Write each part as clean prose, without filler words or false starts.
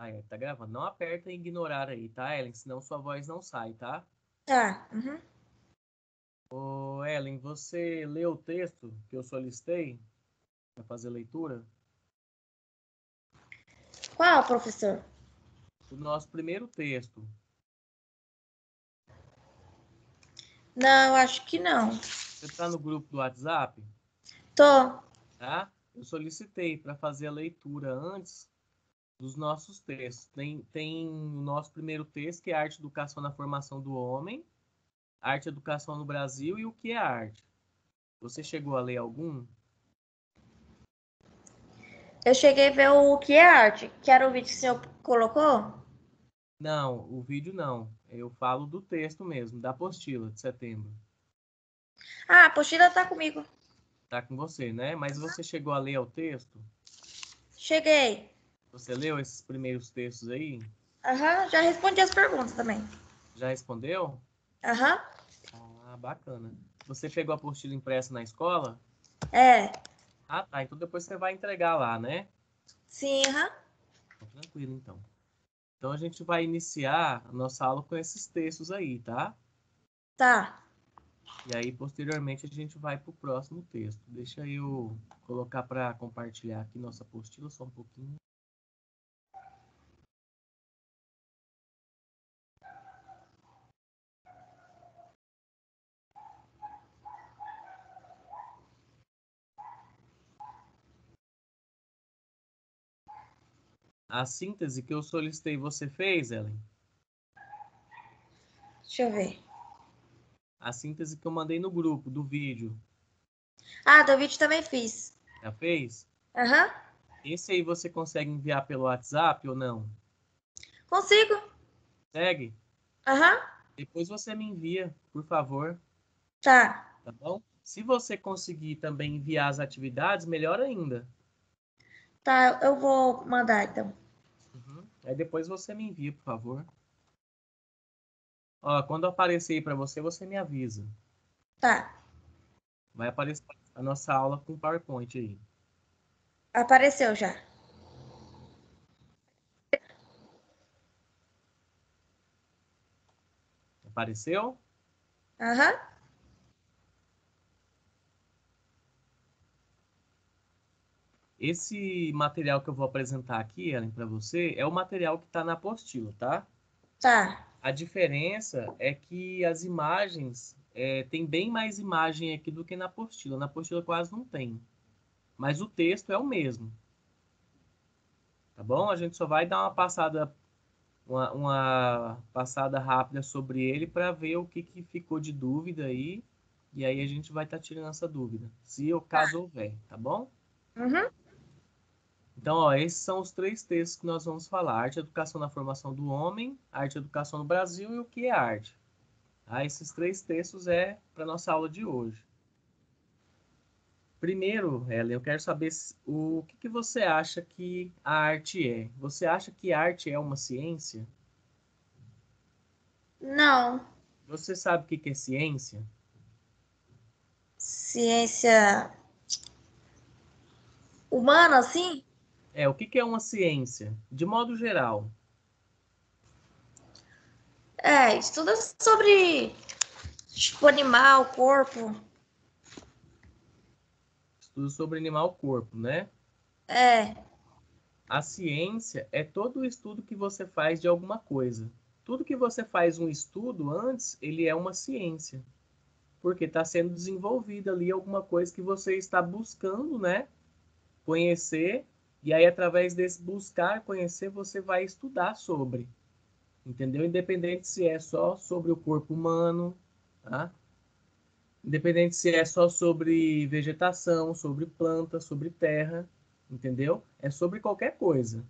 Aí, tá gravando. Não aperta em ignorar aí, tá, Ellen? Senão sua voz não sai, tá? Tá. Uhum. Ô, Ellen, você leu o texto que eu solicitei para fazer leitura? Qual, professor? O nosso primeiro texto, Não, acho que não. você tá no grupo do WhatsApp, Tô. tá? Eu solicitei para fazer a leitura antes dos nossos textos. Tem o nosso primeiro texto, que é Arte e Educação na Formação do Homem, Arte e Educação no Brasil e o que é arte. Você chegou a ler algum? Eu cheguei a ver o que é arte, que era o vídeo que o senhor colocou. Não, o vídeo não. Eu falo do texto mesmo, da apostila de setembro. Ah, a apostila tá comigo. Tá com você, né? Mas você chegou a ler o texto? Cheguei. Você leu esses primeiros textos aí? Aham, já respondi as perguntas também. Já respondeu? Aham, Ah, bacana. Você pegou a apostila impressa na escola? é. Ah, tá. Então depois você vai entregar lá, né? Sim, aham. Tá tranquilo, então. Então a gente vai iniciar a nossa aula com esses textos aí, tá? Tá. E aí, posteriormente, a gente vai para o próximo texto. Deixa eu colocar para compartilhar aqui nossa apostila só um pouquinho. A síntese que eu solicitei, você fez, Ellen? Deixa eu ver. A síntese que eu mandei no grupo do vídeo. Ah, do vídeo também fiz. Já fez? Aham. Esse aí você consegue enviar pelo WhatsApp ou não? Consigo. Segue? Aham. Depois você me envia, por favor, Tá. tá bom? Se você conseguir também enviar as atividades, melhor ainda. Tá, eu vou mandar então. Uhum. Aí depois você me envia, por favor. Ó, quando aparecer aí para você, você me avisa. Tá. Vai aparecer a nossa aula com PowerPoint aí. Apareceu já. Apareceu? Aham. Esse material que eu vou apresentar aqui, Ellen, para você, é o material que está na apostila, tá? Tá. A diferença é que as imagens, tem bem mais imagem aqui do que na apostila. Na apostila quase não tem. Mas o texto é o mesmo, tá bom? A gente só vai dar uma passada rápida sobre ele para ver o que, que ficou de dúvida aí. E aí a gente vai estar tirando essa dúvida, se o caso houver, tá bom? Uhum. Então, ó, esses são os três textos que nós vamos falar: arte e educação na formação do homem, arte e educação no Brasil e o que é arte. Ah, esses três textos é para nossa aula de hoje. Primeiro, Helen, eu quero saber o que, que você acha que a arte é. Você acha que arte é uma ciência? Não. Você sabe o que, que é ciência? Ciência humana, assim? É, o que, que é uma ciência? De modo geral. É, estuda sobre, tipo, animal, corpo. Estudo sobre animal corpo, né? É. A ciência é todo o estudo que você faz de alguma coisa. Tudo que você faz um estudo antes, ele é uma ciência. Porque está sendo desenvolvida ali alguma coisa que você está buscando, né? Conhecer. E aí, através desse buscar conhecer, você vai estudar sobre. Entendeu? Independente se é só sobre o corpo humano, tá? Independente se é só sobre vegetação, sobre planta, sobre terra, entendeu? É sobre qualquer coisa.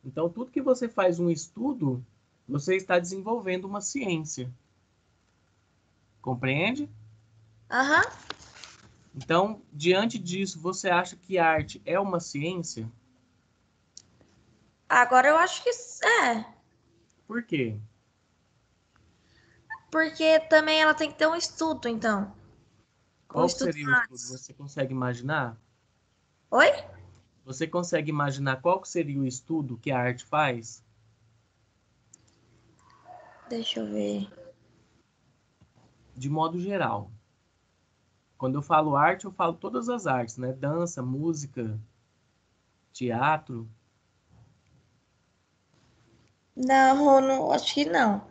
Então, tudo que você faz um estudo, você está desenvolvendo uma ciência. Compreende? Aham. Então, diante disso, você acha que arte é uma ciência? Agora eu acho que é. Por quê? Porque também ela tem que ter um estudo, então. Um Qual que estudo seria o estudo? antes. Você consegue imaginar? Oi? Você consegue imaginar qual que seria o estudo que a arte faz? Deixa eu ver. De modo geral. Quando eu falo arte, eu falo todas as artes, né? Dança, música, teatro. Não, não, acho que não.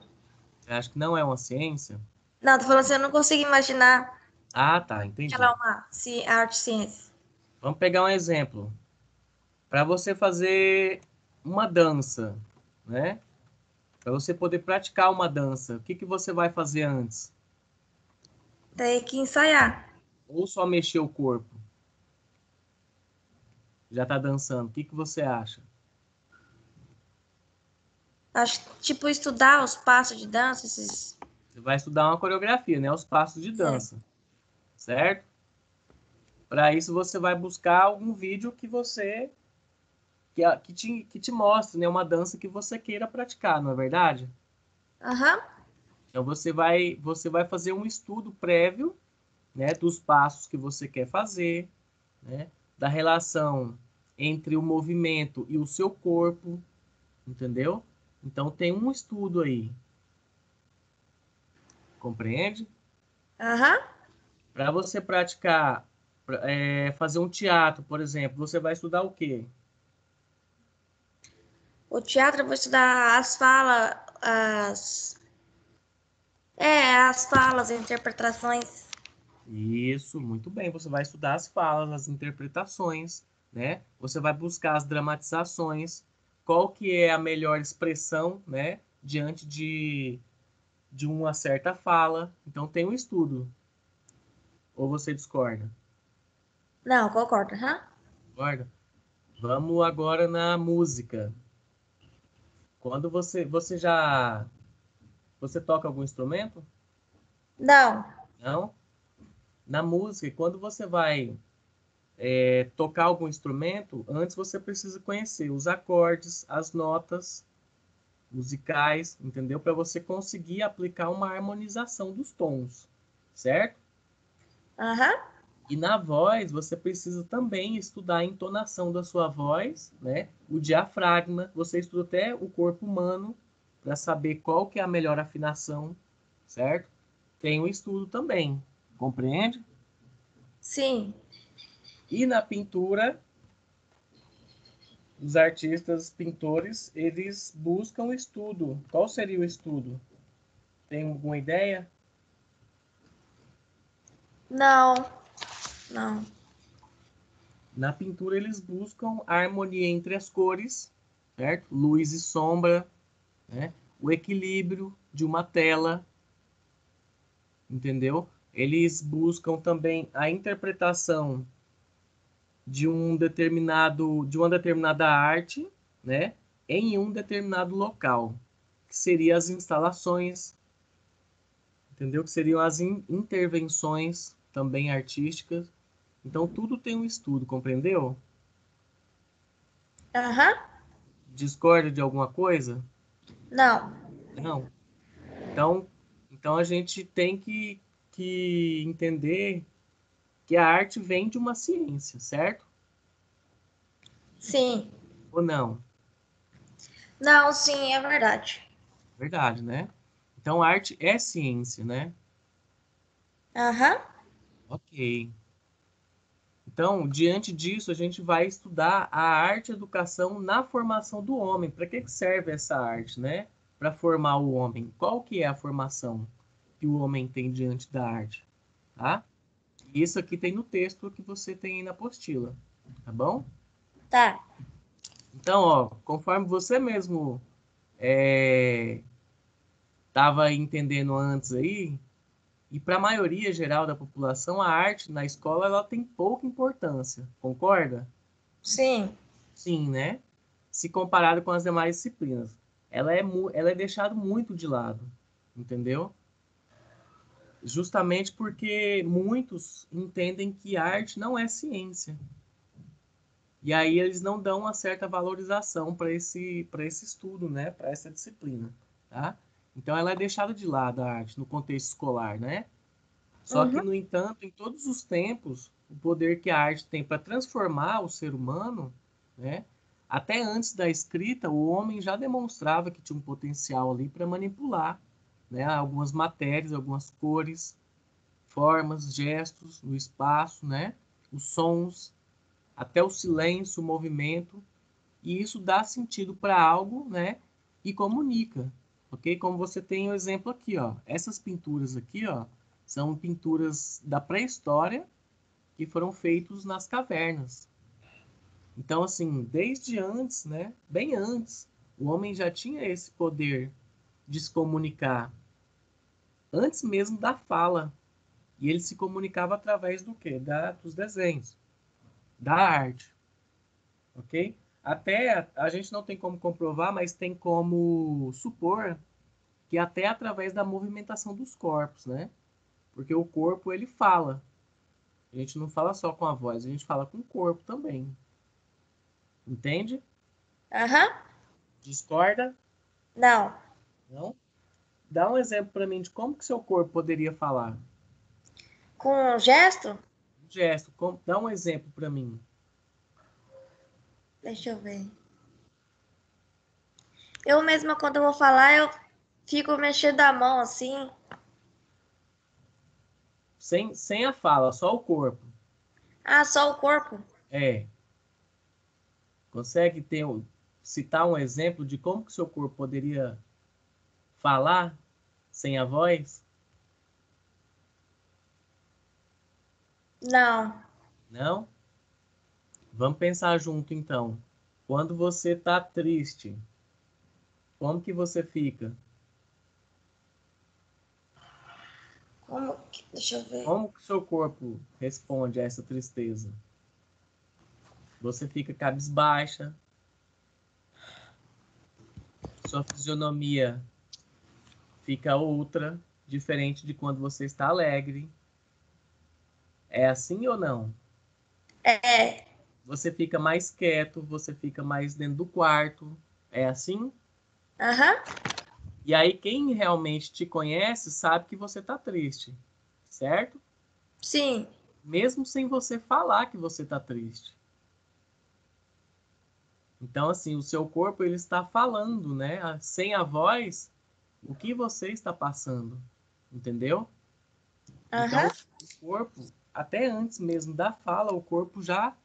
Você acha que não é uma ciência? Não, tô falando assim, eu não consigo imaginar Ah, tá, que ela é entendi. uma arte ciência. Vamos pegar um exemplo. Para você fazer uma dança, né? Para você poder praticar uma dança, o que que você vai fazer antes? Tem que ensaiar. Ou só mexer o corpo? Já tá dançando. O que que você acha? Acho que, tipo, estudar os passos de dança, esses... Você vai estudar uma coreografia, né? Os passos de É. dança, certo? Para isso você vai buscar algum vídeo que você que te mostre, né, uma dança que você queira praticar, não é verdade? Aham. Então você vai fazer um estudo prévio, né, dos passos que você quer fazer, né, da relação entre o movimento e o seu corpo, entendeu? Então tem um estudo aí, compreende? Aham. Para você praticar, fazer um teatro, por exemplo, você vai estudar o quê? O teatro eu vou estudar as falas, as falas, as interpretações. Isso, muito bem. Você vai estudar as falas, as interpretações, né? Você vai buscar as dramatizações, qual que é a melhor expressão, né? Diante de uma certa fala. Então tem um estudo. Ou você discorda? Não, concordo, aham. Discorda? Vamos agora na música. Quando você toca algum instrumento? Não. Não? Na música, quando você vai tocar algum instrumento, antes você precisa conhecer os acordes, as notas musicais, entendeu? Para você conseguir aplicar uma harmonização dos tons, certo? Aham. E na voz, você precisa também estudar a entonação da sua voz, né? O diafragma, você estuda até o corpo humano para saber qual que é a melhor afinação, certo? Tem um estudo também, compreende? Sim. E na pintura, os artistas pintores, eles buscam o estudo. Qual seria o estudo? Tem alguma ideia? Não. Não. Na pintura, eles buscam a harmonia entre as cores, certo? Luz e sombra, né? O equilíbrio de uma tela, entendeu? Eles buscam também a interpretação de uma determinada arte, né? Em um determinado local, que seria as instalações, entendeu? Que seriam as intervenções também artísticas. Então, tudo tem um estudo, compreendeu? Aham. Discorda de alguma coisa? Não. Não. Então, então a gente tem que entender que a arte vem de uma ciência, certo? Sim. Ou não? Não, sim, é verdade. Verdade, né? Então, a arte é ciência, né? Aham. Ok. Então, diante disso, a gente vai estudar a arte e educação na formação do homem. Para que que serve essa arte, né? Para formar o homem. Qual que é a formação que o homem tem diante da arte, tá? Isso aqui tem no texto que você tem aí na apostila, tá bom? Tá. Então, ó, conforme você mesmo estava entendendo antes aí, e para a maioria geral da população, a arte na escola ela tem pouca importância, concorda? Sim. Sim, né? Se comparado com as demais disciplinas. Ela é deixada muito de lado, entendeu? Justamente porque muitos entendem que arte não é ciência. E aí eles não dão uma certa valorização para esse estudo, né? Para essa disciplina, tá? Então ela é deixada de lado a arte no contexto escolar, né? Só que, Uhum. no entanto, em todos os tempos, o poder que a arte tem para transformar o ser humano, né? Até antes da escrita, o homem já demonstrava que tinha um potencial ali para manipular, né? Algumas matérias, algumas cores, formas, gestos no espaço, né? Os sons, até o silêncio, o movimento, e isso dá sentido para algo, né? E comunica, ok? Como você tem o exemplo aqui, ó. Essas pinturas aqui, ó, são pinturas da pré-história que foram feitos nas cavernas. Então, assim, desde antes, né? Bem antes, o homem já tinha esse poder de se comunicar, antes mesmo da fala. E ele se comunicava através do quê? Dos desenhos, da arte, ok? Até a gente não tem como comprovar, mas tem como supor que até através da movimentação dos corpos, né? Porque o corpo ele fala. A gente não fala só com a voz, a gente fala com o corpo também. Entende? Aham. Discorda? Não. Não? Dá um exemplo para mim de como que seu corpo poderia falar. Com um gesto? Um gesto, dá um exemplo para mim. Deixa eu ver. Eu mesma, quando eu vou falar, eu fico mexendo a mão assim. Sem a fala, só o corpo. Ah, só o corpo? É. Consegue citar um exemplo de como que seu corpo poderia falar sem a voz? Não. Não? Vamos pensar junto então. Quando você está triste, como que você fica? Como que... Deixa eu ver. Como que seu corpo responde a essa tristeza? Você fica cabisbaixa, sua fisionomia fica outra, diferente de quando você está alegre. É assim ou não? É. Você fica mais quieto, você fica mais dentro do quarto. É assim? Aham. E aí, quem realmente te conhece sabe que você está triste, certo? Sim. Mesmo sem você falar que você está triste. Então, assim, o seu corpo ele está falando, né? Sem a voz, o que você está passando, entendeu? Então, Aham. o corpo, até antes mesmo da fala, o corpo já,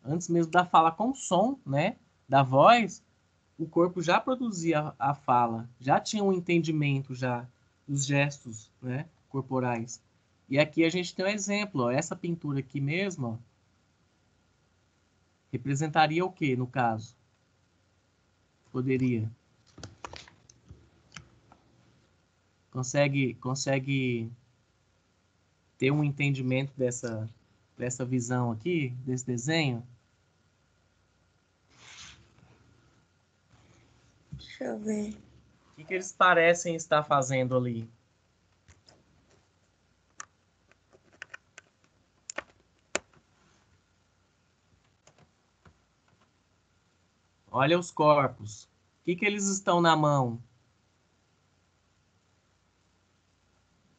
antes mesmo da fala com som, né? Da voz, o corpo já produzia a fala, já tinha um entendimento já dos gestos, né, corporais. E aqui a gente tem um exemplo, ó, essa pintura aqui mesmo, ó, representaria o que no caso? Poderia. Consegue ter um entendimento dessa visão aqui, desse desenho? Deixa eu ver. O que eles parecem estar fazendo ali? Olha os corpos. O que eles estão na mão?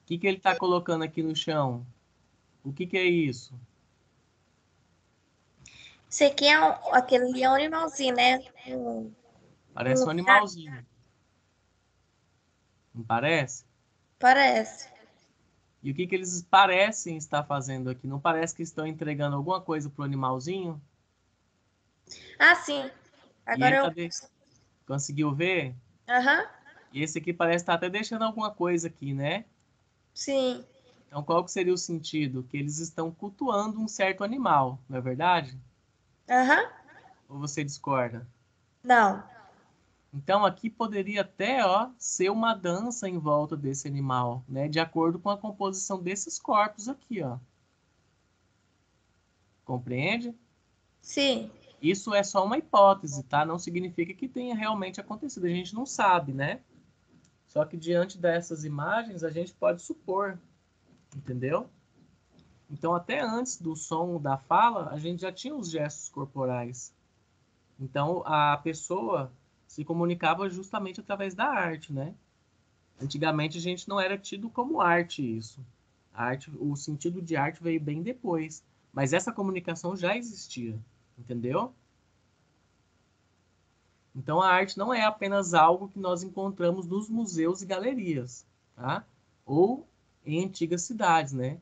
O que ele está colocando aqui no chão? O que é isso? Esse aqui é aquele leão animalzinho, né? Parece um animalzinho, não parece? Parece. E o que eles parecem estar fazendo aqui? Não parece que estão entregando alguma coisa pro animalzinho? Ah, sim. E ele Agora eu. conseguiu ver? Aham. E esse aqui parece estar até deixando alguma coisa aqui, né? Sim. Então, qual que seria o sentido? Que eles estão cultuando um certo animal, não é verdade? Aham. Ou você discorda? Não. Então, aqui poderia até, ó, ser uma dança em volta desse animal, né? De acordo com a composição desses corpos aqui, ó. Compreende? Sim. Isso é só uma hipótese, tá? Não significa que tenha realmente acontecido. A gente não sabe, né? Só que diante dessas imagens, a gente pode supor, entendeu? Então, até antes do som da fala, a gente já tinha os gestos corporais. Então, a pessoa se comunicava justamente através da arte, né? Antigamente, a gente não era tido como arte isso. A arte, o sentido de arte veio bem depois. Mas essa comunicação já existia, entendeu? Então, a arte não é apenas algo que nós encontramos nos museus e galerias. tá? Ou em antigas cidades, né?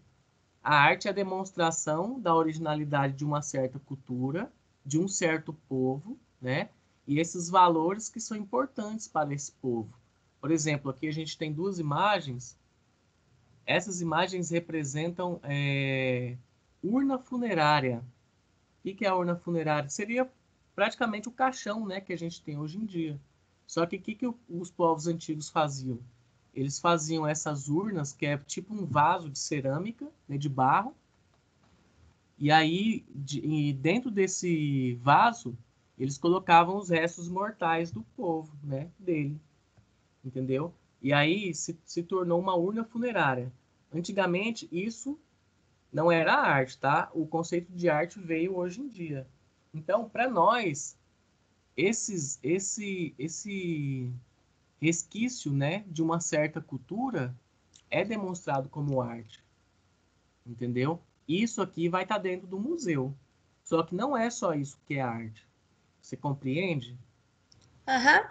A arte é a demonstração da originalidade de uma certa cultura, de um certo povo, né? E esses valores que são importantes para esse povo. Por exemplo, aqui a gente tem duas imagens. Essas imagens representam urna funerária. O que é a urna funerária? Seria praticamente o caixão, né, que a gente tem hoje em dia. Só que o que os povos antigos faziam? Eles faziam essas urnas, que é tipo um vaso de cerâmica, né, de barro, e aí e dentro desse vaso eles colocavam os restos mortais do povo, né, dele, entendeu? E aí se tornou uma urna funerária. Antigamente isso não era arte, tá? O conceito de arte veio hoje em dia. Então, para nós, esse resquício, né, de uma certa cultura é demonstrado como arte, entendeu? Isso aqui vai estar dentro do museu. Só que não é só isso que é arte. Você compreende? Aham.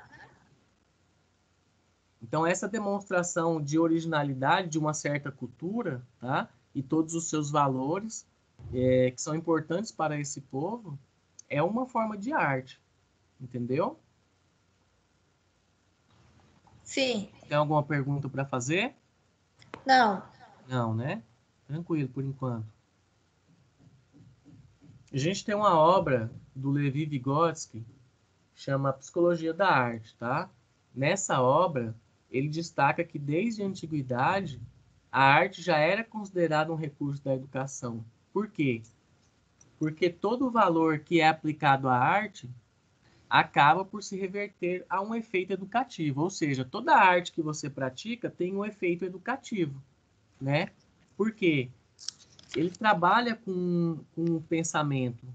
Então, essa demonstração de originalidade de uma certa cultura, tá? E todos os seus valores, que são importantes para esse povo, é uma forma de arte, entendeu? Sim. Tem alguma pergunta para fazer? Não. Não, né? Tranquilo por enquanto. A gente tem uma obra do Levi Vygotsky, chama Psicologia da Arte, tá? Nessa obra, ele destaca que desde a antiguidade, a arte já era considerada um recurso da educação. Por quê? Porque todo valor que é aplicado à arte acaba por se reverter a um efeito educativo, ou seja, toda arte que você pratica tem um efeito educativo, né? Por quê? Ele trabalha com o pensamento.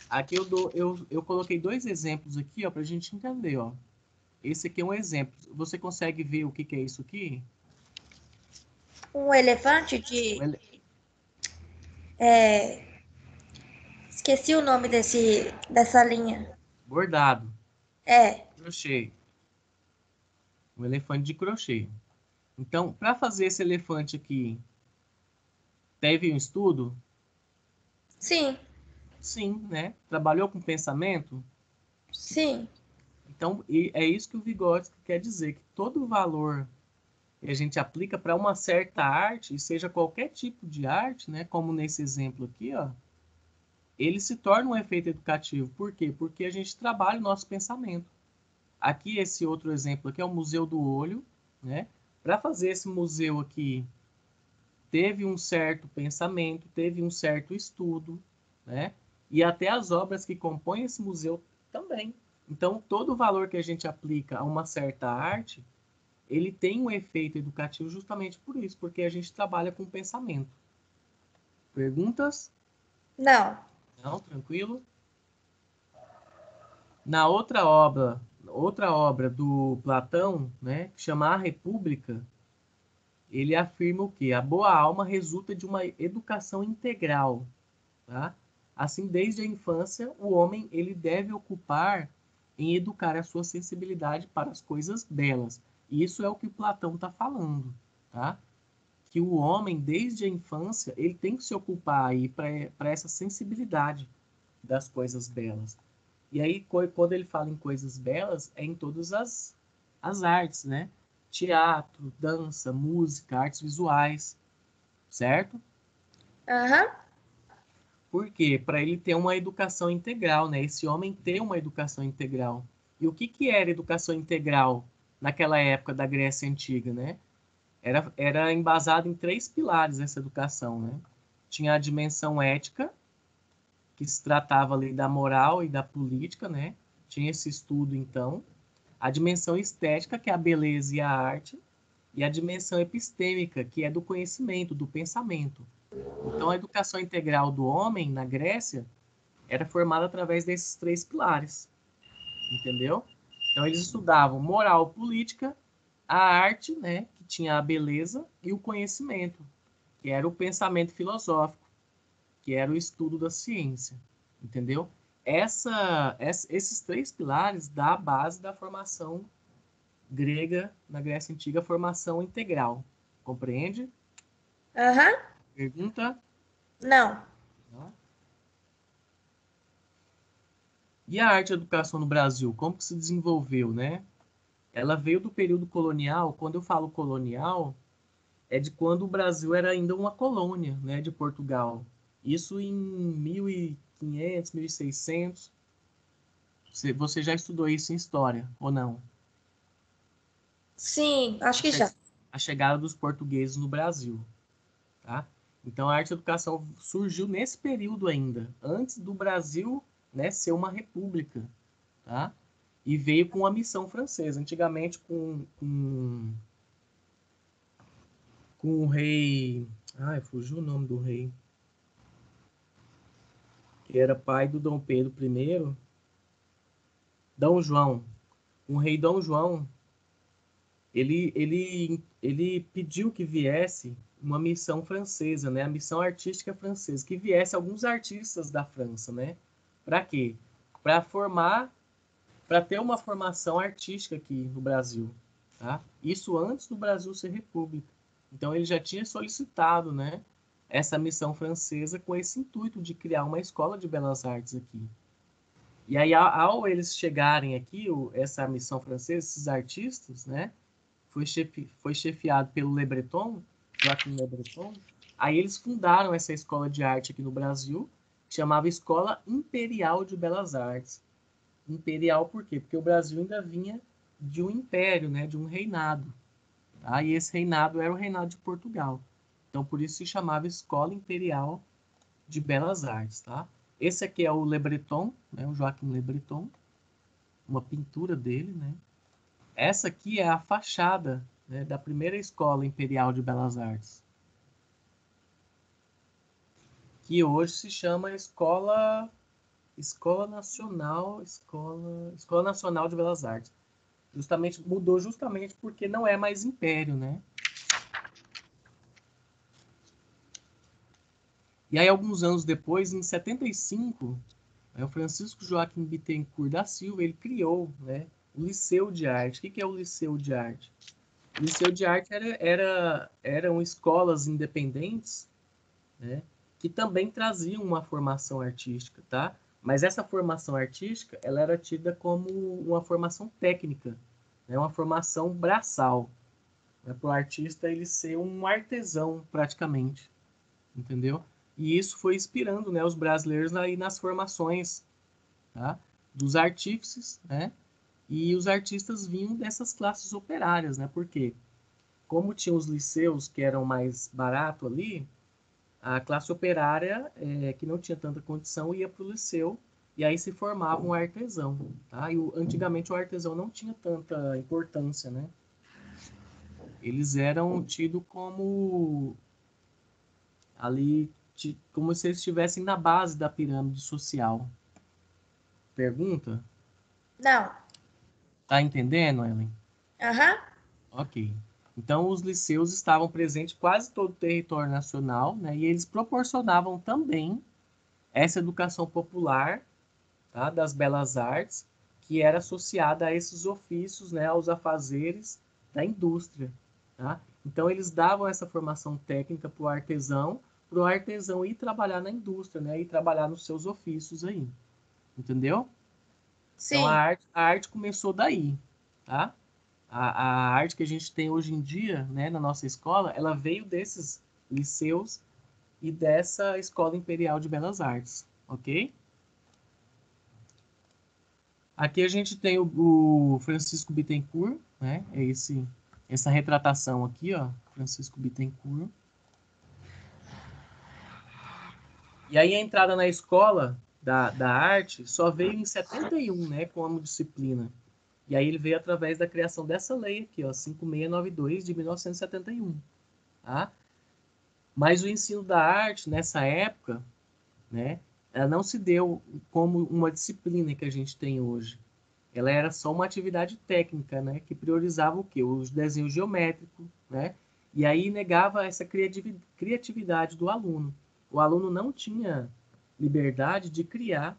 Aqui eu coloquei dois exemplos aqui, ó, para a gente entender, ó. Esse aqui é um exemplo. Você consegue ver o que, que é isso aqui? Um elefante Um de. ele- Esqueci o nome dessa linha. Bordado, É. crochê, um elefante de crochê. Então, para fazer esse elefante aqui, teve um estudo? Sim. Sim, né? Trabalhou com pensamento? Sim. Então, e é isso que o Vygotsky quer dizer, que todo valor que a gente aplica para uma certa arte, e seja qualquer tipo de arte, né, como nesse exemplo aqui, ó, ele se torna um efeito educativo. Por quê? Porque a gente trabalha o nosso pensamento. Aqui, esse outro exemplo aqui é o Museu do Olho, né? Para fazer esse museu aqui, teve um certo pensamento, teve um certo estudo, né? E até as obras que compõem esse museu também. Então, todo o valor que a gente aplica a uma certa arte, ele tem um efeito educativo justamente por isso, porque a gente trabalha com pensamento. Perguntas? Não. Não? Tranquilo? Na outra obra do Platão, né, que chama A República, ele afirma o quê? A boa alma resulta de uma educação integral, tá? Assim, desde a infância, o homem ele deve ocupar em educar a sua sensibilidade para as coisas belas. E isso é o que Platão está falando, tá? Que o homem, desde a infância, ele tem que se ocupar aí para essa sensibilidade das coisas belas. E aí, quando ele fala em coisas belas, é em todas as artes, né? Teatro, dança, música, artes visuais, certo? Aham. Por quê? Para ele ter uma educação integral, né? Esse homem ter uma educação integral. E o que, que era educação integral naquela época da Grécia Antiga, né? Era embasado em três pilares essa educação, né? Tinha a dimensão ética, que se tratava ali da moral e da política, né? Tinha esse estudo, então. A dimensão estética, que é a beleza e a arte, e a dimensão epistêmica, que é do conhecimento, do pensamento. Então, a educação integral do homem na Grécia era formada através desses três pilares, entendeu? Então, eles estudavam moral, política, a arte, né, que tinha a beleza, e o conhecimento, que era o pensamento filosófico, que era o estudo da ciência, entendeu? Esses três pilares dá a base da formação grega, na Grécia Antiga, formação integral. Compreende? Aham. Pergunta? Não. Tá. E a arte e a educação no Brasil, como que se desenvolveu, né? Ela veio do período colonial. Quando eu falo colonial, é de quando o Brasil era ainda uma colônia, né, de Portugal. Isso em 1500, 1600. Você já estudou isso em história, ou não? Sim, acho A que che- já. a chegada dos portugueses no Brasil, tá? Então a arte e a educação surgiu nesse período ainda, antes do Brasil, né, ser uma república, tá? E veio com a missão francesa. Antigamente com o rei, ai, fugiu o nome do rei, que era pai do Dom Pedro I, Dom João. O rei Dom João, ele pediu que viesse uma missão francesa, né? A missão artística francesa, que viesse alguns artistas da França, né? Para quê? Para formar, para ter uma formação artística aqui no Brasil, tá? Isso antes do Brasil ser república. Então ele já tinha solicitado, né, essa missão francesa com esse intuito de criar uma escola de belas artes aqui. E aí, ao eles chegarem aqui, essa missão francesa, esses artistas, né, foi chefiado pelo Le Breton, Joaquim Le Breton. Aí eles fundaram essa escola de arte aqui no Brasil, que chamava Escola Imperial de Belas Artes. Imperial por quê? Porque o Brasil ainda vinha de um império, né, de um reinado. Tá? E esse reinado era o reinado de Portugal. Então, por isso se chamava Escola Imperial de Belas Artes. Tá? Esse aqui é o Le Breton, né, o Joaquim Le Breton, uma pintura dele, né? Essa aqui é a fachada, né, da primeira Escola Imperial de Belas Artes, que hoje se chama Escola Nacional de Belas Artes. Justamente mudou justamente porque não é mais império, né? E aí alguns anos depois, em 75, o Francisco Joaquim Bittencourt da Silva, ele criou, né, o Liceu de Arte. O que é o Liceu de Arte? O Liceu de Arte eram escolas independentes, né, que também traziam uma formação artística, tá? Mas essa formação artística, ela era tida como uma formação técnica, né, uma formação braçal, né, para o artista ele ser um artesão praticamente, entendeu? E isso foi inspirando, né, os brasileiros aí nas formações, tá, dos artífices, né? E os artistas vinham dessas classes operárias, né? Porque como tinha os liceus que eram mais barato ali, a classe operária, que não tinha tanta condição, ia para o liceu e aí se formava um artesão. Tá? Antigamente o artesão não tinha tanta importância, né? Eles eram tidos como ali, como se eles estivessem na base da pirâmide social. Pergunta? Não. Tá entendendo, Ellen? Aham. Ok. Então, os liceus estavam presentes em quase todo o território nacional, né? E eles proporcionavam também essa educação popular, tá, das belas artes, que era associada a esses ofícios, né, aos afazeres da indústria. Tá? Então, eles davam essa formação técnica para o artesão ir trabalhar na indústria, né, ir trabalhar nos seus ofícios aí. Entendeu? Então, Sim. a arte começou daí. Tá? A arte que a gente tem hoje em dia, né, na nossa escola, ela veio desses liceus e dessa Escola Imperial de Belas Artes, ok? Aqui a gente tem o Francisco Bittencourt, né? Essa retratação aqui, ó, Francisco Bittencourt. E aí a entrada na escola da arte só veio em 71, né, como disciplina. E aí ele veio através da criação dessa lei aqui, ó, 5692 de 1971, tá? Mas o ensino da arte nessa época, né, ela não se deu como uma disciplina que a gente tem hoje. Ela era só uma atividade técnica, né, que priorizava o quê? Os desenhos geométricos, né? E aí negava essa criatividade do aluno. O aluno não tinha liberdade de criar,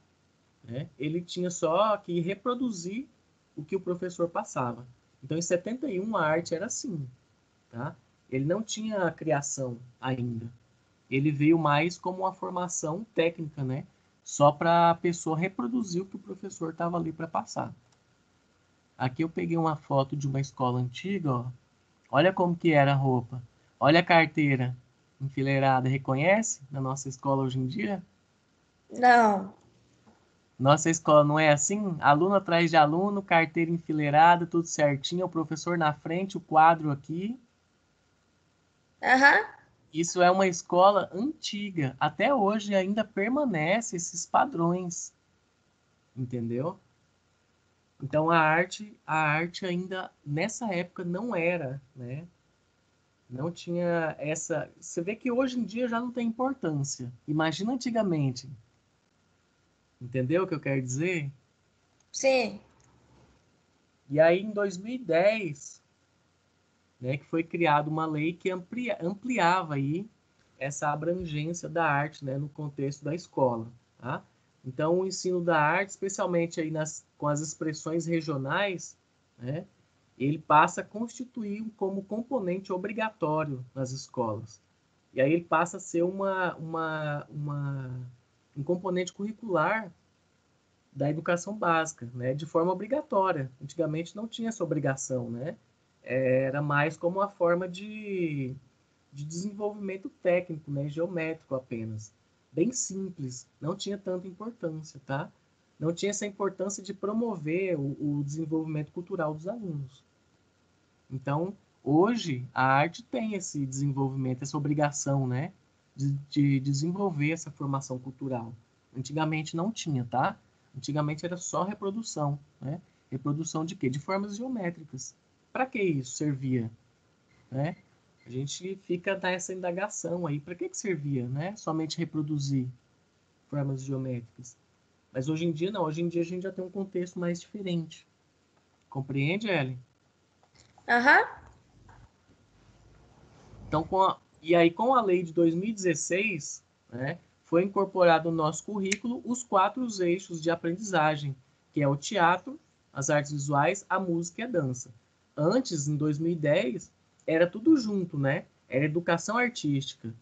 né? Ele tinha só que reproduzir o que o professor passava. Então, em 71, a arte era assim, tá? Ele não tinha a criação ainda. Ele veio mais como uma formação técnica, né? Só para a pessoa reproduzir o que o professor estava ali para passar. Aqui eu peguei uma foto de uma escola antiga, ó. Olha como que era a roupa. Olha a carteira enfileirada. Reconhece na nossa escola hoje em dia? Não. Nossa escola não é assim? Aluno atrás de aluno, carteira enfileirada, tudo certinho, o professor na frente, o quadro aqui. Aham. Isso é uma escola antiga. Até hoje ainda permanece esses padrões, entendeu? Então a arte ainda nessa época não era, né? Não tinha essa. Você vê que hoje em dia já não tem importância. Imagina antigamente. Entendeu o que eu quero dizer? Sim. E aí em 2010, né, que foi criada uma lei que ampliava aí essa abrangência da arte, né, no contexto da escola, tá? Então o ensino da arte, especialmente aí com as expressões regionais, né, ele passa a constituir como componente obrigatório nas escolas. E aí ele passa a ser um componente curricular da educação básica, né, de forma obrigatória. Antigamente não tinha essa obrigação, né? Era mais como uma forma de desenvolvimento técnico, né, geométrico apenas. Bem simples, não tinha tanta importância, tá? Não tinha essa importância de promover o desenvolvimento cultural dos alunos. Então, hoje, a arte tem esse desenvolvimento, essa obrigação, né, de desenvolver essa formação cultural. Antigamente não tinha, tá? Antigamente era só reprodução, né? Reprodução de quê? De formas geométricas. Para que isso servia, né? A gente fica nessa indagação aí, para que servia, né? Somente reproduzir formas geométricas. Mas hoje em dia não, hoje em dia a gente já tem um contexto mais diferente. Compreende, Ellen? Aham. Então, com a lei de 2016, né, foi incorporado no nosso currículo os 4 eixos de aprendizagem, que é o teatro, as artes visuais, a música e a dança. Antes, em 2010, era tudo junto, né? Era educação artística.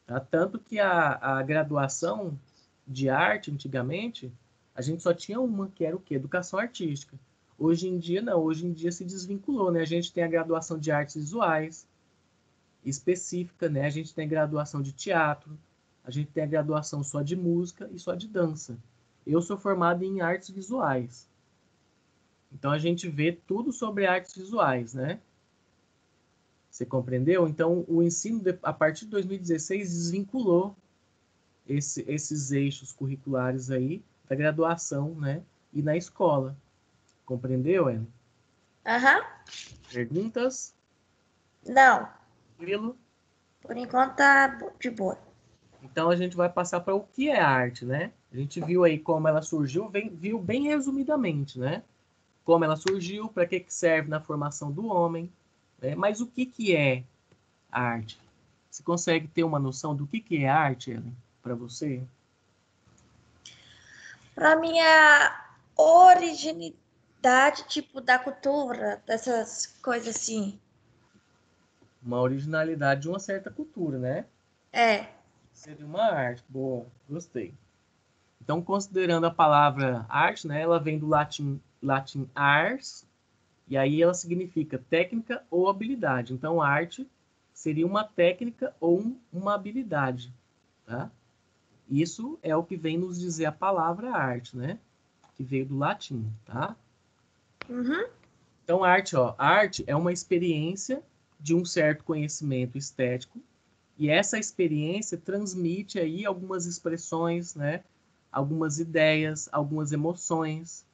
Tá? Tanto que a graduação de arte, antigamente, a gente só tinha uma, que era o quê? Educação artística. Hoje em dia, não. Hoje em dia se desvinculou, né? A gente tem a graduação de artes visuais, específica, né? A gente tem graduação de teatro, a gente tem a graduação só de música e só de dança. Eu sou formado em artes visuais. Então a gente vê tudo sobre artes visuais, né? Você compreendeu? Então o ensino a partir de 2016 desvinculou esses eixos curriculares aí da graduação, né? E na escola. Compreendeu, Ellen? Aham. Perguntas? Não. Tranquilo? Por enquanto tá de boa. Então a gente vai passar para o que é arte, né? A gente viu aí como ela surgiu, viu bem resumidamente, né? Como ela surgiu, para que serve na formação do homem, né? Mas o que é arte? Você consegue ter uma noção do que é arte, Ellen, para você? Pra minha originalidade, tipo, da cultura, dessas coisas assim. Uma originalidade de uma certa cultura, né? É. Seria uma arte. Boa, gostei. Então, considerando a palavra arte, né? Ela vem do latim ars, e aí ela significa técnica ou habilidade. Então, arte seria uma técnica ou uma habilidade, tá? Isso é o que vem nos dizer a palavra arte, né? Que veio do latim, tá? Uhum. Então, arte é uma experiência de um certo conhecimento estético e essa experiência transmite aí algumas expressões, né? Algumas ideias, algumas emoções,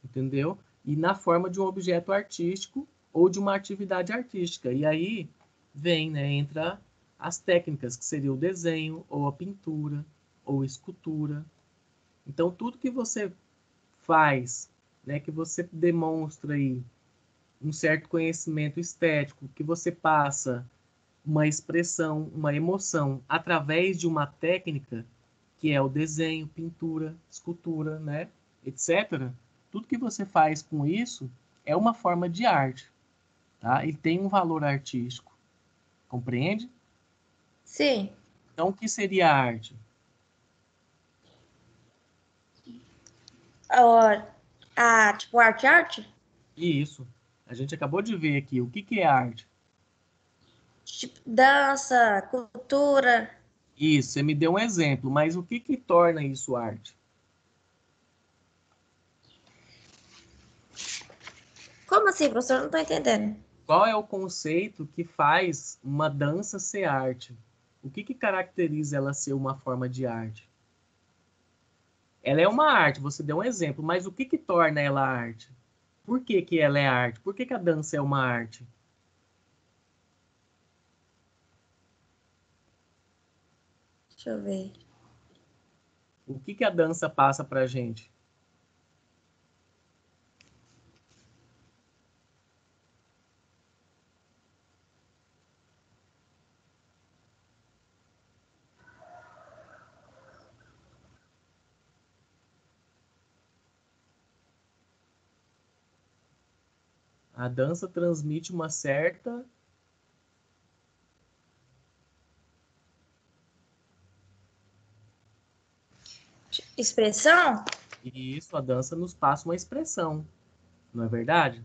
entendeu? E na forma de um objeto artístico ou de uma atividade artística. E aí vem, né, entra as técnicas, que seria o desenho, ou a pintura, ou escultura. Então, tudo que você faz, né, que você demonstra aí um certo conhecimento estético, que você passa uma expressão, uma emoção através de uma técnica, que é o desenho, pintura, escultura, né, etc. Tudo que você faz com isso é uma forma de arte, tá? Ele tem um valor artístico, compreende? Sim. Então, o que seria arte? Tipo, arte? Isso. A gente acabou de ver aqui. O que é arte? Tipo, dança, cultura. Isso, você me deu um exemplo, mas o que torna isso arte? Como assim, professor? Não tô entendendo. Qual é o conceito que faz uma dança ser arte? O que caracteriza ela ser uma forma de arte? Ela é uma arte, você deu um exemplo, mas o que torna ela arte? Por que ela é arte? Por que a dança é uma arte? Deixa eu ver. O que a dança passa pra gente? A dança transmite uma certa. Expressão? E isso, a dança nos passa uma expressão, não é verdade?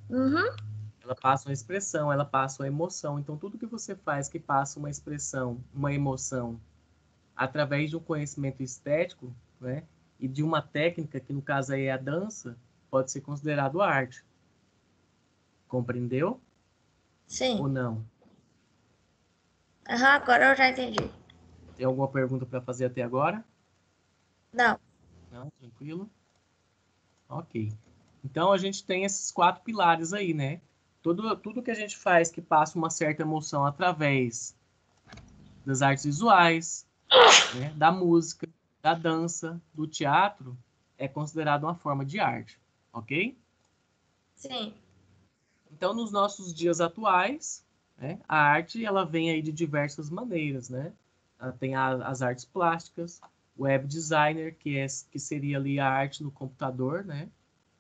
Uhum. Ela passa uma expressão, ela passa uma emoção. Então, tudo que você faz que passa uma expressão, uma emoção, através de um conhecimento estético, né, e de uma técnica, que no caso aí é a dança, pode ser considerado arte. Compreendeu ou Sim. não? Aham, agora eu já entendi. Tem alguma pergunta para fazer até agora? Não. Não? Tranquilo? Ok. Então, a gente tem esses 4 pilares aí, né? Tudo que a gente faz que passa uma certa emoção através das artes visuais, né, da música, da dança, do teatro, é considerado uma forma de arte, ok? Sim. Então, nos nossos dias atuais, né, a arte ela vem aí de diversas maneiras, né? Ela tem as artes plásticas, o web designer, que seria ali a arte no computador, né?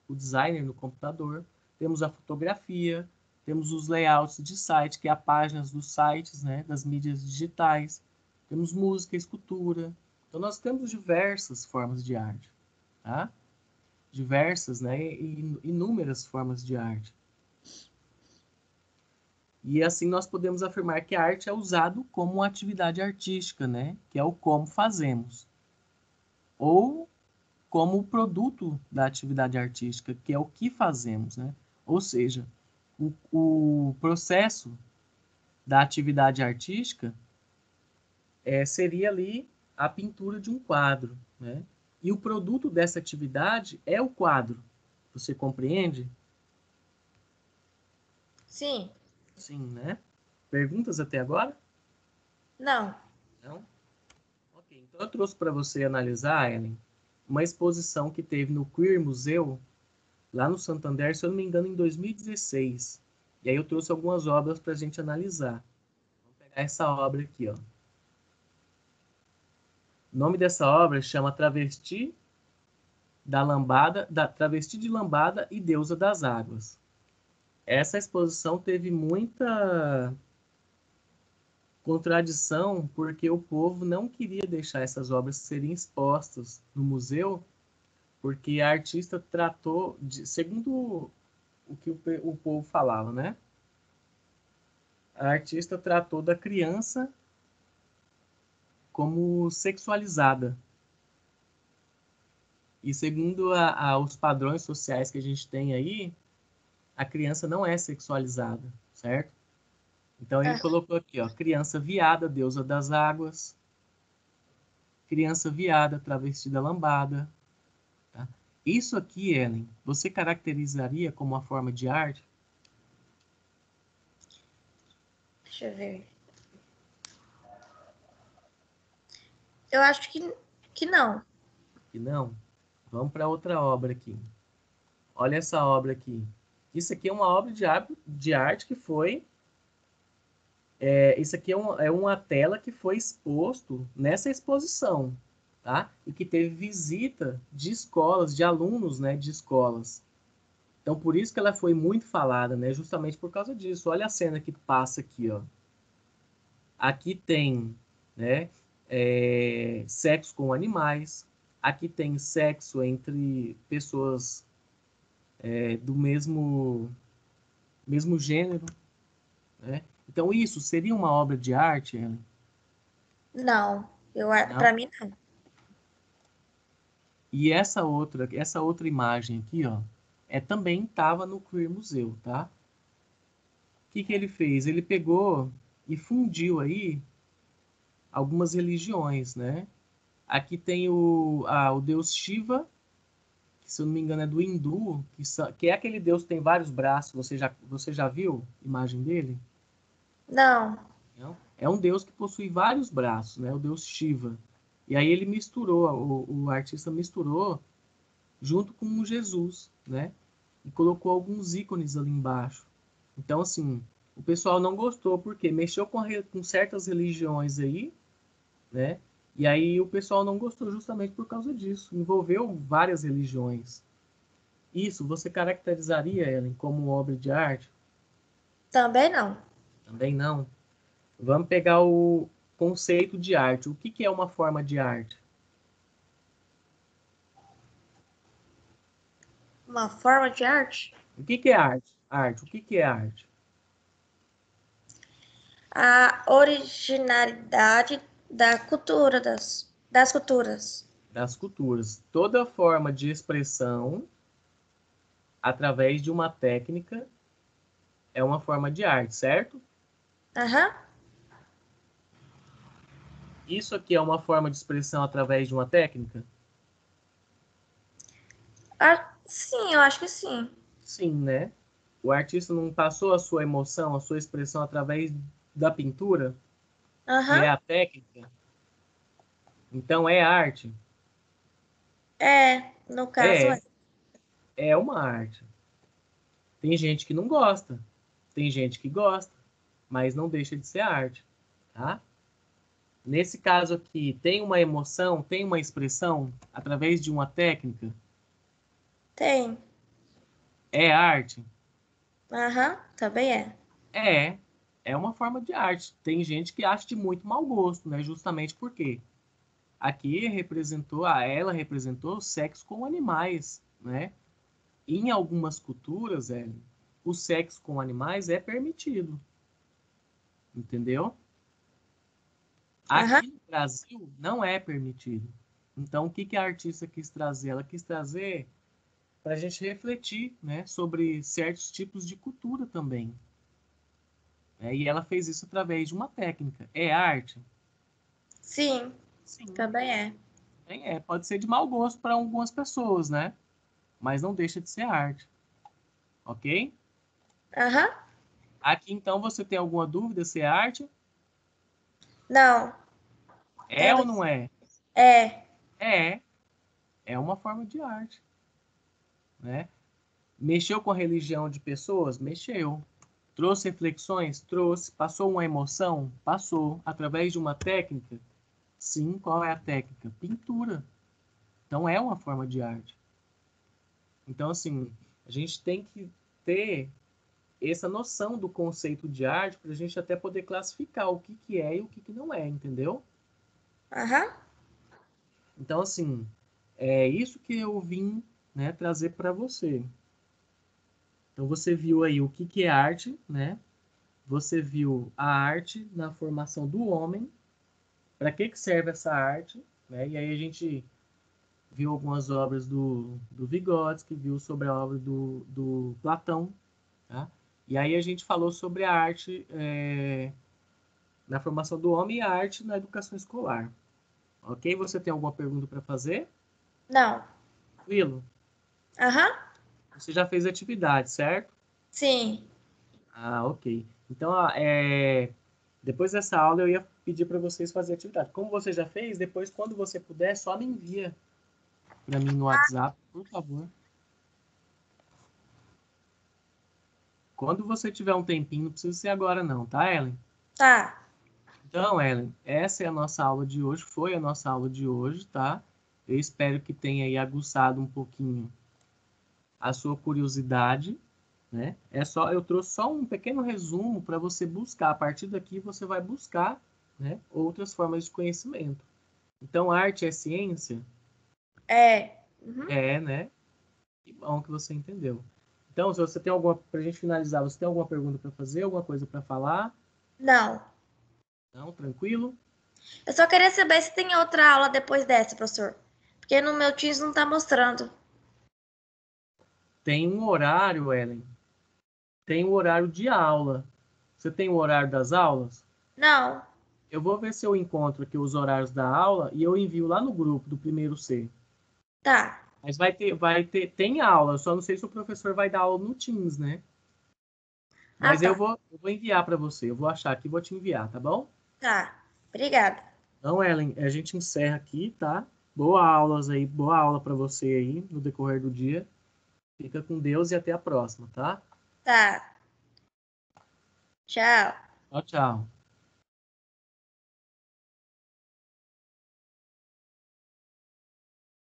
O designer no computador. Temos a fotografia, temos os layouts de site, que é a páginas dos sites, né? Das mídias digitais. Temos música, escultura. Então, nós temos diversas formas de arte, tá? Diversas, né? E inúmeras formas de arte. E assim nós podemos afirmar que a arte é usado como uma atividade artística, né? Que é o como fazemos. Ou como produto da atividade artística, que é o que fazemos, né? Ou seja, o processo da atividade artística seria ali a pintura de um quadro, né? E o produto dessa atividade é o quadro. Você compreende? Sim. Sim, né? Perguntas até agora? Não. Não? Ok, então eu trouxe para você analisar, Ellen, uma exposição que teve no Queer Museu, lá no Santander, se eu não me engano, em 2016. E aí eu trouxe algumas obras para a gente analisar. Vamos pegar essa obra aqui, ó. O nome dessa obra chama Travesti de Lambada e Deusa das Águas. Essa exposição teve muita contradição, porque o povo não queria deixar essas obras serem expostas no museu, porque a artista tratou, segundo o que o povo falava, né? A artista tratou da criança como sexualizada. E segundo os padrões sociais que a gente tem aí, a criança não é sexualizada, certo? Então ele Ah, colocou aqui, ó, criança viada, deusa das águas, criança viada, travestida lambada. Tá? Isso aqui, Ellen, você caracterizaria como uma forma de arte? deixa eu ver. Eu acho que não. Que não? Vamos para outra obra aqui. Olha essa obra aqui. Isso aqui é uma obra de arte que foi. Isso aqui é uma tela que foi exposto nessa exposição, tá? E que teve visita de escolas, de alunos, né, de escolas. Então, por isso que ela foi muito falada, né? Justamente por causa disso. Olha a cena que passa aqui, ó. Aqui tem, né, sexo com animais. Aqui tem sexo entre pessoas do mesmo gênero, né? Então, isso seria uma obra de arte, Ellen? Não, Não? para mim não. E essa outra imagem aqui, ó, também estava no Queer Museu, tá? O que que ele fez? Ele pegou e fundiu aí algumas religiões, né? Aqui tem o deus Shiva, que se eu não me engano é do hindu, que é aquele deus que tem vários braços. Você já viu a imagem dele? Não. Não? É um deus que possui vários braços, né? O deus Shiva. E aí ele misturou, o artista misturou junto com o Jesus, né? E colocou alguns ícones ali embaixo. Então, assim, o pessoal não gostou porque mexeu com certas religiões aí, né? E aí o pessoal não gostou justamente por causa disso. Envolveu várias religiões. Isso você caracterizaria, Ellen, como obra de arte? Também não. Também não. Vamos pegar o conceito de arte. O que que é uma forma de arte? Uma forma de arte? O que que é arte? Arte. O que que é arte? A originalidade da cultura das culturas. Das culturas. Toda forma de expressão através de uma técnica é uma forma de arte, certo? Aham. Isso aqui é uma forma de expressão através de uma técnica? Sim, eu acho que sim. Sim, né? O artista não passou a sua emoção, a sua expressão através da pintura, que é Aham. a técnica. Então é arte. No caso é. É, é uma arte. Tem gente que não gosta, tem gente que gosta, mas não deixa de ser arte, tá? Nesse caso aqui, tem uma emoção, tem uma expressão através de uma técnica, Tem. é arte? Aham, também é. É, é uma forma de arte. Tem gente que acha de muito mau gosto, né? Justamente porque aqui ela representou sexo com animais, né? Em algumas culturas, o sexo com animais é permitido, entendeu? Aham. Aqui no Brasil não é permitido. Então, o que que a artista quis trazer? Ela quis trazer para a gente refletir, né, sobre certos tipos de cultura também. E ela fez isso através de uma técnica. É arte? Sim, Sim, também é. pode ser de mau gosto para algumas pessoas, né? Mas não deixa de ser arte, ok? Aham. Aqui então você tem alguma dúvida se é arte? Não, É ou temos. não é? É. É, é uma forma de arte, né? Mexeu com a religião de pessoas? Mexeu. Trouxe reflexões? Trouxe. Passou uma emoção? Passou. Através de uma técnica? Sim, qual é a técnica? Pintura. Então é uma forma de arte. Então, assim, a gente tem que ter essa noção do conceito de arte para a gente até poder classificar o que, que é e o que, que não é, entendeu? Aham. Então, assim, é isso que eu vim, né, trazer para você. Então, você viu aí o que, que é arte, né? Você viu a arte na formação do homem, para que serve essa arte, né? E aí a gente viu algumas obras do Vygotsky, viu sobre a obra do Platão, tá? E aí a gente falou sobre a arte na formação do homem e a arte na educação escolar. Ok? Você tem alguma pergunta para fazer? Não. Tranquilo? Aham. Você já fez atividade, certo? Sim. Ah, ok. Então, depois dessa aula eu ia pedir para vocês fazerem atividade. Como você já fez, depois, quando você puder, só me envia para mim no WhatsApp, por favor. Quando você tiver um tempinho, não precisa ser agora não, tá, Ellen? Tá. Então, Ellen, essa é a nossa aula de hoje, foi a nossa aula de hoje, tá? Eu espero que tenha aí aguçado um pouquinho a sua curiosidade, né? Eu trouxe só um pequeno resumo para você buscar. A partir daqui você vai buscar, né, outras formas de conhecimento. Então, arte é ciência? É. Uhum. É, né? Que bom que você entendeu. Então, se você tem alguma, para a gente finalizar, você tem alguma pergunta para fazer, alguma coisa para falar? Não. Não, tranquilo? Eu só queria saber se tem outra aula depois dessa, professor. Porque no meu Teams não tá mostrando. Tem um horário, Ellen. Tem um horário de aula. Você tem o horário das aulas? Não. Eu vou ver se eu encontro aqui os horários da aula e eu envio lá no grupo do primeiro C. Tá. Mas tem aula, eu só não sei se o professor vai dar aula no Teams, né? Ah, Mas tá. eu vou enviar para você. Eu vou achar aqui e vou te enviar, tá bom? Tá. Obrigada. Então, Ellen, a gente encerra aqui, tá? Boa aulas aí, boa aula para você aí no decorrer do dia. Fica com Deus e até a próxima, tá? Tá. Tchau. Tchau, tchau.